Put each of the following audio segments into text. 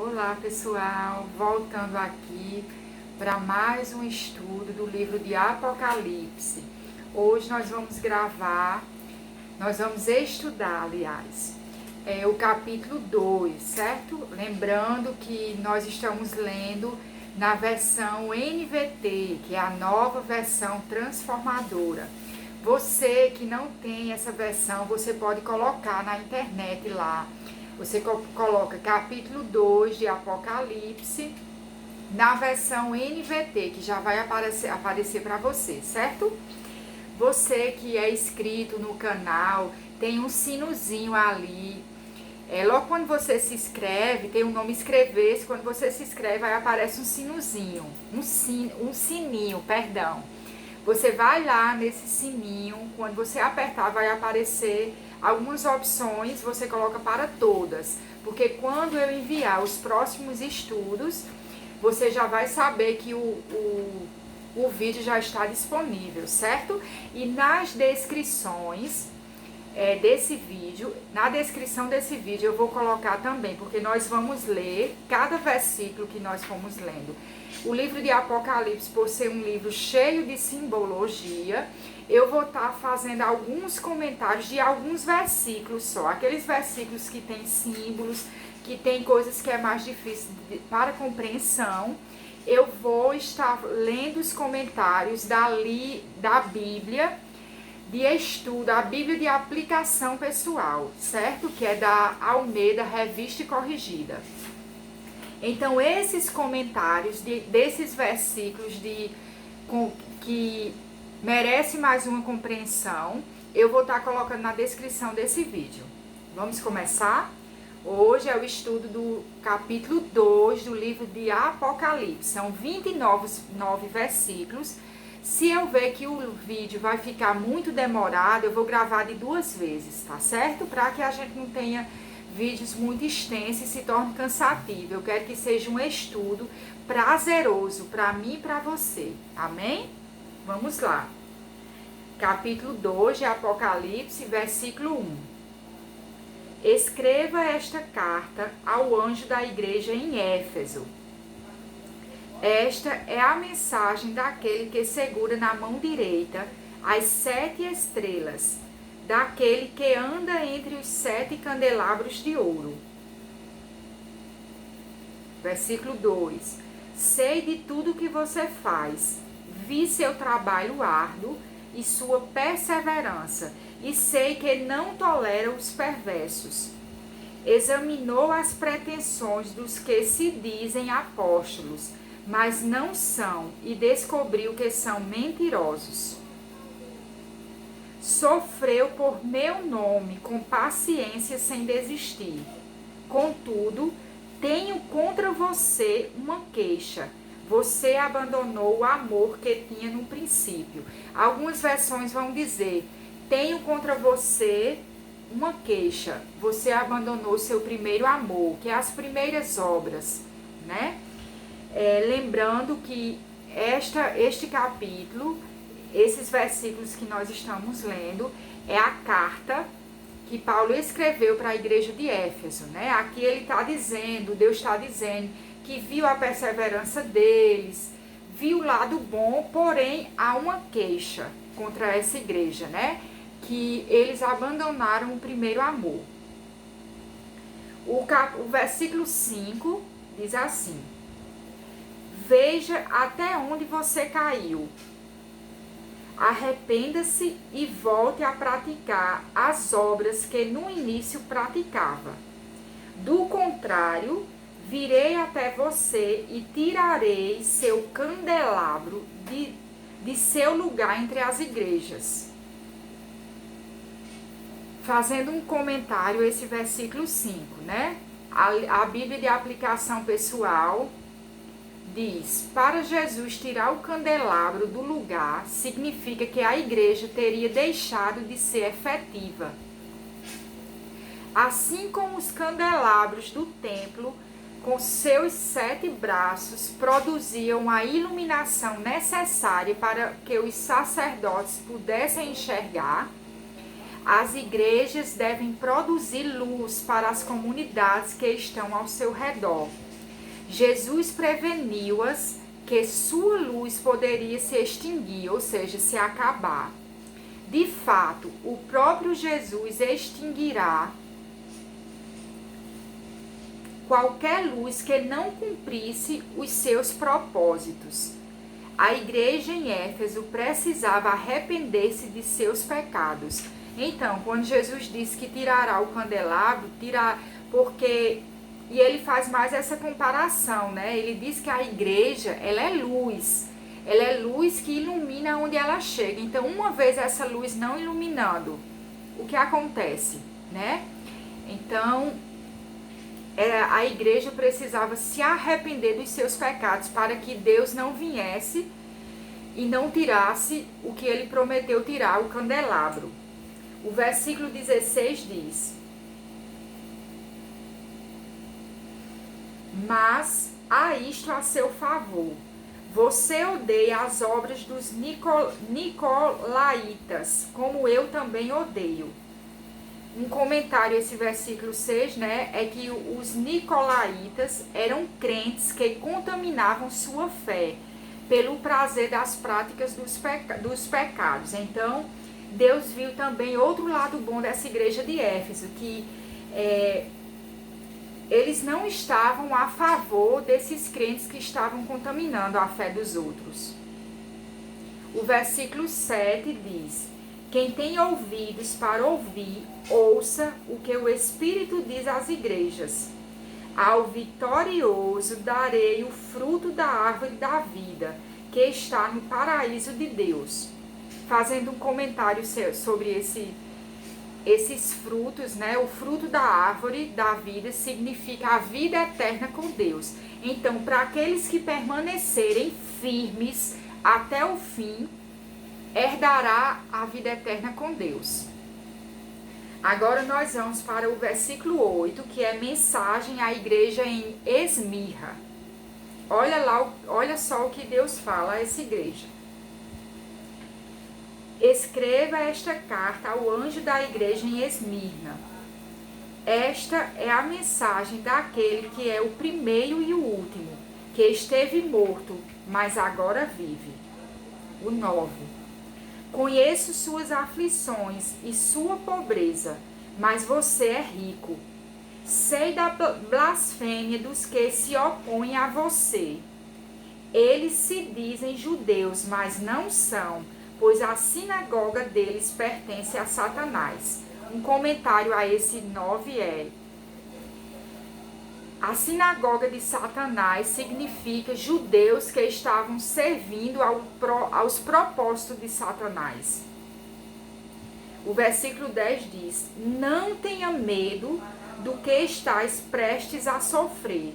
Olá pessoal, voltando aqui para mais um estudo do livro de Apocalipse. Hoje nós vamos estudar, aliás, o capítulo 2, certo? Lembrando que nós estamos lendo na versão NVT, que é a nova versão transformadora. Você que não tem essa versão, você pode colocar na internet lá. Você coloca capítulo 2 de Apocalipse na versão NVT, que já vai aparecer para você, certo? Você que é inscrito no canal, tem um sinozinho ali. Logo quando você se inscreve, tem o nome inscrever-se. Quando você se inscreve, aí aparece um sinozinho, um sininho, perdão. Você vai lá nesse sininho, quando você apertar vai aparecer algumas opções, você coloca para todas, porque quando eu enviar os próximos estudos, você já vai saber que o vídeo já está disponível, certo? E nas descrições desse vídeo, na descrição desse vídeo eu vou colocar também, porque nós vamos ler cada versículo que nós fomos lendo. O livro de Apocalipse, por ser um livro cheio de simbologia, eu vou estar fazendo alguns comentários de alguns versículos só. Aqueles versículos que tem símbolos, que tem coisas que é mais difícil para compreensão, eu vou estar lendo os comentários da Bíblia de estudo, a Bíblia de aplicação pessoal, certo? Que é da Almeida, Revista e Corrigida. Então, esses comentários desses versículos que merece mais uma compreensão, eu vou estar colocando na descrição desse vídeo. Vamos começar? Hoje é o estudo do capítulo 2 do livro de Apocalipse. São 29 versículos. Se eu ver que o vídeo vai ficar muito demorado, eu vou gravar de 2 vezes, tá certo? Para que a gente não tenha vídeos muito extensos e se torne cansativo. Eu quero que seja um estudo prazeroso para mim e para você. Amém? Vamos lá. Capítulo 2 de Apocalipse, versículo 1. Escreva esta carta ao anjo da igreja em Éfeso. Esta é a mensagem daquele que segura na mão direita as 7 estrelas, daquele que anda entre os 7 candelabros de ouro. Versículo 2. Sei de tudo que você faz, vi seu trabalho árduo e sua perseverança, e sei que não tolera os perversos. Examinou as pretensões dos que se dizem apóstolos, mas não são, e descobriu que são mentirosos. Sofreu por meu nome com paciência sem desistir. Contudo, tenho contra você uma queixa. Você abandonou o amor que tinha no princípio. Algumas versões vão dizer: tenho contra você uma queixa. Você abandonou seu primeiro amor, que é as primeiras obras, né? Lembrando que este capítulo, esses versículos que nós estamos lendo, é a carta que Paulo escreveu para a igreja de Éfeso, né? Aqui ele está dizendo, Deus está dizendo que viu a perseverança deles, viu o lado bom, porém há uma queixa contra essa igreja, né? Que eles abandonaram o primeiro amor. O versículo 5 diz assim: veja até onde você caiu. Arrependa-se e volte a praticar as obras que no início praticava. Do contrário, virei até você e tirarei seu candelabro de seu lugar entre as igrejas. Fazendo um comentário, esse versículo 5, né? A Bíblia de aplicação pessoal diz: para Jesus tirar o candelabro do lugar, significa que a igreja teria deixado de ser efetiva. Assim como os candelabros do templo, com seus 7 braços, produziam a iluminação necessária para que os sacerdotes pudessem enxergar, as igrejas devem produzir luz para as comunidades que estão ao seu redor. Jesus preveniu-as que sua luz poderia se extinguir, ou seja, se acabar. De fato, o próprio Jesus extinguirá qualquer luz que não cumprisse os seus propósitos. A igreja em Éfeso precisava arrepender-se de seus pecados. Então, quando Jesus disse que tirará o candelabro, porque... E ele faz mais essa comparação, né? Ele diz que a igreja, ela é luz que ilumina onde ela chega. Então, uma vez essa luz não iluminando, o que acontece, né? Então, a igreja precisava se arrepender dos seus pecados para que Deus não viesse e não tirasse o que ele prometeu tirar, o candelabro. O versículo 16 diz: mas há isto a seu favor: você odeia as obras dos nicolaítas, como eu também odeio. Um comentário a esse versículo 6, né, é que os nicolaítas eram crentes que contaminavam sua fé pelo prazer das práticas dos pecados. Então, Deus viu também outro lado bom dessa igreja de Éfeso, que eles não estavam a favor desses crentes que estavam contaminando a fé dos outros. O versículo 7 diz: quem tem ouvidos para ouvir, ouça o que o Espírito diz às igrejas. Ao vitorioso darei o fruto da árvore da vida, que está no paraíso de Deus. Fazendo um comentário sobre esses frutos, né? O fruto da árvore da vida significa a vida eterna com Deus. Então, para aqueles que permanecerem firmes até o fim, herdará a vida eterna com Deus. Agora nós vamos para o versículo 8, que é mensagem à igreja em Esmirna. Olha só o que Deus fala a essa igreja. Escreva esta carta ao anjo da igreja em Esmirna. Esta é a mensagem daquele que é o primeiro e o último, que esteve morto, mas agora vive. O 9. Conheço suas aflições e sua pobreza, mas você é rico. Sei da blasfêmia dos que se opõem a você. Eles se dizem judeus, mas não são, pois a sinagoga deles pertence a Satanás. Um comentário a esse 9 é: a sinagoga de Satanás significa judeus que estavam servindo aos propósitos de Satanás. O versículo 10 diz: não tenha medo do que estáis prestes a sofrer.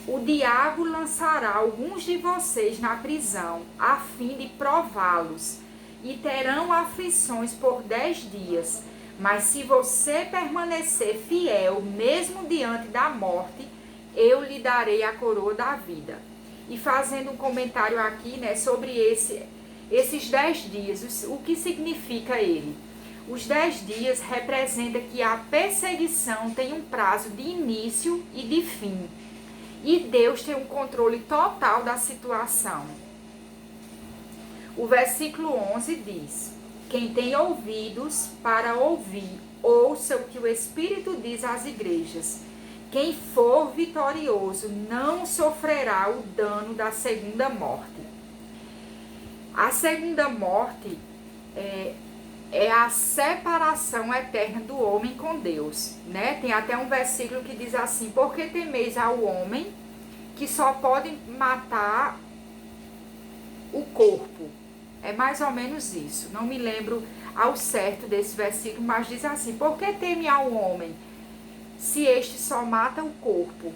O diabo lançará alguns de vocês na prisão, a fim de prová-los, e terão aflições por 10 dias. Mas se você permanecer fiel, mesmo diante da morte, eu lhe darei a coroa da vida. E fazendo um comentário aqui, né, sobre esses 10 dias, o que significa ele? Os 10 dias representa que a perseguição tem um prazo de início e de fim. E Deus tem um controle total da situação. O versículo 11 diz: quem tem ouvidos para ouvir, ouça o que o Espírito diz às igrejas. Quem for vitorioso não sofrerá o dano da segunda morte. A segunda morte é a separação eterna do homem com Deus, né? Tem até um versículo que diz assim: por que temeis ao homem que só pode matar o corpo? É mais ou menos isso. Não me lembro ao certo desse versículo, mas diz assim: por que teme ao homem se este só mata o corpo?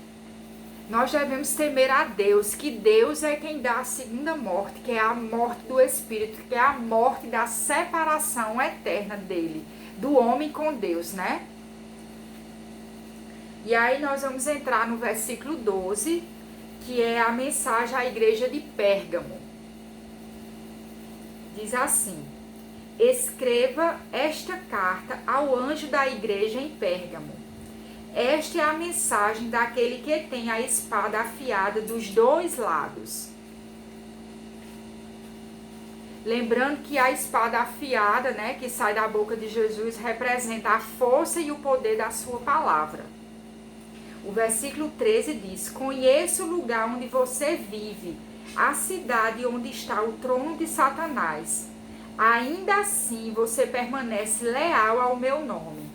Nós devemos temer a Deus, que Deus é quem dá a segunda morte, que é a morte do Espírito, que é a morte da separação eterna dele, do homem com Deus, né? E aí nós vamos entrar no versículo 12, que é a mensagem à igreja de Pérgamo. Diz assim: escreva esta carta ao anjo da igreja em Pérgamo. Esta é a mensagem daquele que tem a espada afiada dos dois lados. Lembrando que a espada afiada, né, que sai da boca de Jesus, representa a força e o poder da sua palavra. O versículo 13 diz: conheço o lugar onde você vive, a cidade onde está o trono de Satanás. Ainda assim você permanece leal ao meu nome.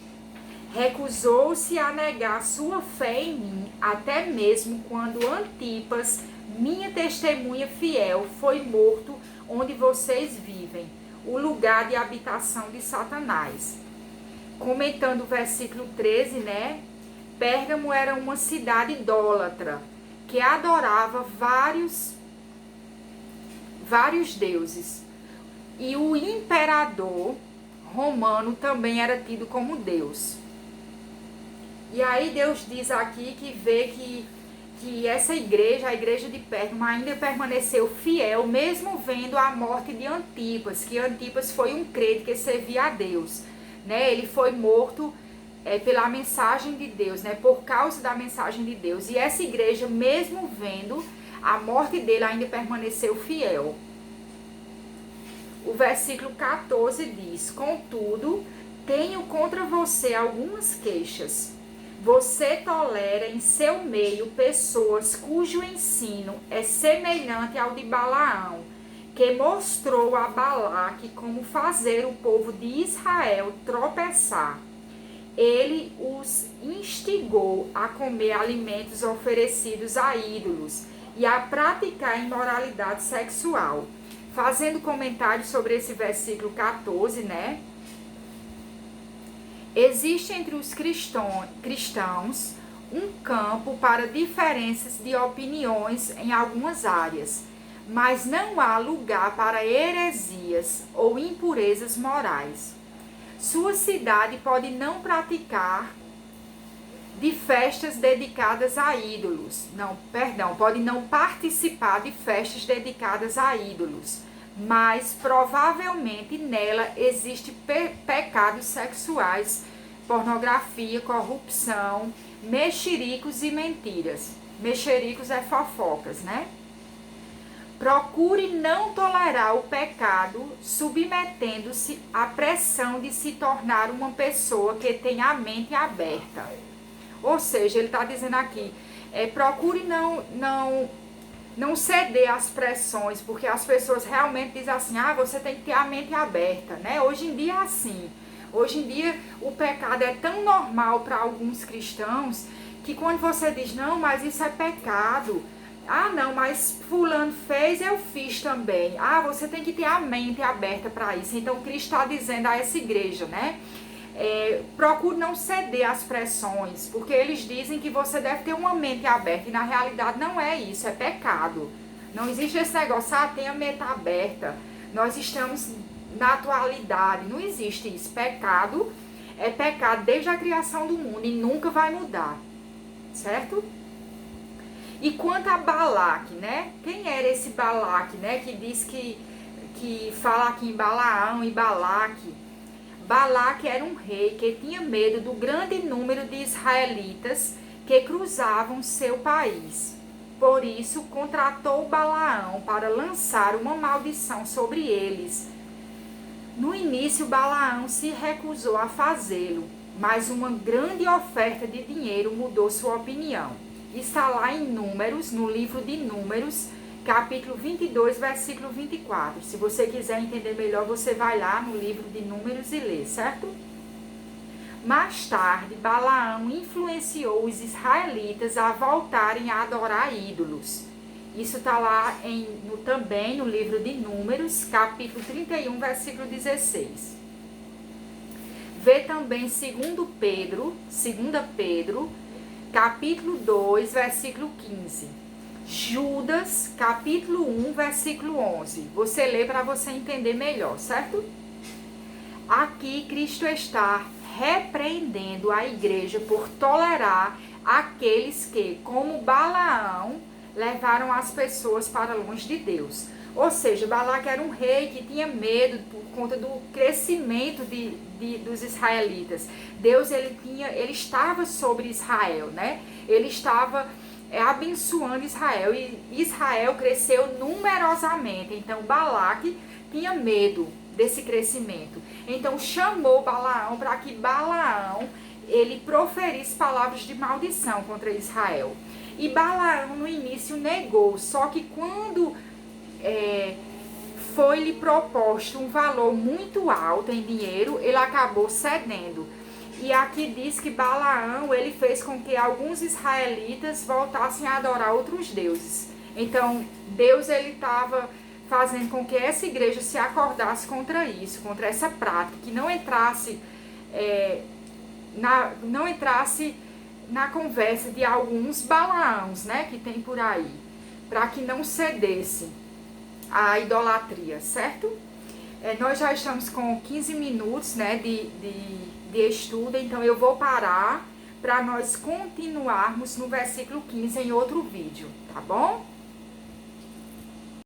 Recusou-se a negar sua fé em mim, até mesmo quando Antipas, minha testemunha fiel, foi morto onde vocês vivem, o lugar de habitação de Satanás. Comentando o versículo 13, né? Pérgamo era uma cidade idólatra, que adorava vários deuses. E o imperador romano também era tido como Deus. E aí Deus diz aqui que vê que essa igreja, a igreja de Pérgamo, ainda permaneceu fiel, mesmo vendo a morte de Antipas, que Antipas foi um crente que servia a Deus, né? Ele foi morto pela mensagem de Deus, né? Por causa da mensagem de Deus. E essa igreja, mesmo vendo a morte dele, ainda permaneceu fiel. O versículo 14 diz: contudo, tenho contra você algumas queixas. Você tolera em seu meio pessoas cujo ensino é semelhante ao de Balaão, que mostrou a Balaque como fazer o povo de Israel tropeçar. Ele os instigou a comer alimentos oferecidos a ídolos e a praticar imoralidade sexual. Fazendo comentário sobre esse versículo 14, né? Existe entre os cristãos um campo para diferenças de opiniões em algumas áreas, mas não há lugar para heresias ou impurezas morais. Sua cidade pode não praticar de festas dedicadas a ídolos. Pode não participar de festas dedicadas a ídolos, mas provavelmente nela existe pecados sexuais, pornografia, corrupção, mexericos e mentiras. Mexericos é fofocas, né? Procure não tolerar o pecado, submetendo-se à pressão de se tornar uma pessoa que tem a mente aberta. Ou seja, ele está dizendo aqui, procure não ceder às pressões, porque as pessoas realmente dizem assim, você tem que ter a mente aberta, né? Hoje em dia é assim. Hoje em dia o pecado é tão normal para alguns cristãos, que quando você diz, não, mas isso é pecado. Não, mas fulano fez, eu fiz também. Você tem que ter a mente aberta para isso. Então Cristo está dizendo a essa igreja, né? Procure não ceder às pressões, porque eles dizem que você deve ter uma mente aberta, e na realidade não é isso, é pecado. Não existe esse negócio, tenha a mente aberta, nós estamos na atualidade, não existe isso. Pecado é pecado desde a criação do mundo e nunca vai mudar, certo? E quanto a Balaque, né? Quem era esse Balaque, né? Que diz que fala aqui em Balaão e Balaque. Balaque era um rei que tinha medo do grande número de israelitas que cruzavam seu país. Por isso, contratou Balaão para lançar uma maldição sobre eles. No início, Balaão se recusou a fazê-lo, mas uma grande oferta de dinheiro mudou sua opinião. Está lá em Números, no livro de Números, capítulo 22, versículo 24. Se você quiser entender melhor, você vai lá no livro de Números e lê, certo? Mais tarde, Balaão influenciou os israelitas a voltarem a adorar ídolos. Isso está lá também no livro de Números, capítulo 31, versículo 16. Vê também 2 Pedro, capítulo 2, versículo 15. Judas, capítulo 1, versículo 11. Você lê para você entender melhor, certo? Aqui Cristo está repreendendo a igreja por tolerar aqueles que, como Balaão, levaram as pessoas para longe de Deus. Ou seja, Balaque era um rei que tinha medo por conta do crescimento dos israelitas. Deus ele estava sobre Israel, né? Ele estava abençoando Israel e Israel cresceu numerosamente. Então Balaque tinha medo desse crescimento. Então chamou Balaão para que Balaão ele proferisse palavras de maldição contra Israel. E Balaão no início negou, só que quando foi-lhe proposto um valor muito alto em dinheiro, ele acabou cedendo. E aqui diz que Balaão ele fez com que alguns israelitas voltassem a adorar outros deuses. Então Deus ele estava fazendo com que essa igreja se acordasse contra isso, contra essa prática, que não entrasse na conversa de alguns Balaãos, né, que tem por aí, para que não cedesse à idolatria, certo? Nós já estamos com 15 minutos, né, de estudo, então eu vou parar para nós continuarmos no versículo 15 em outro vídeo, tá bom?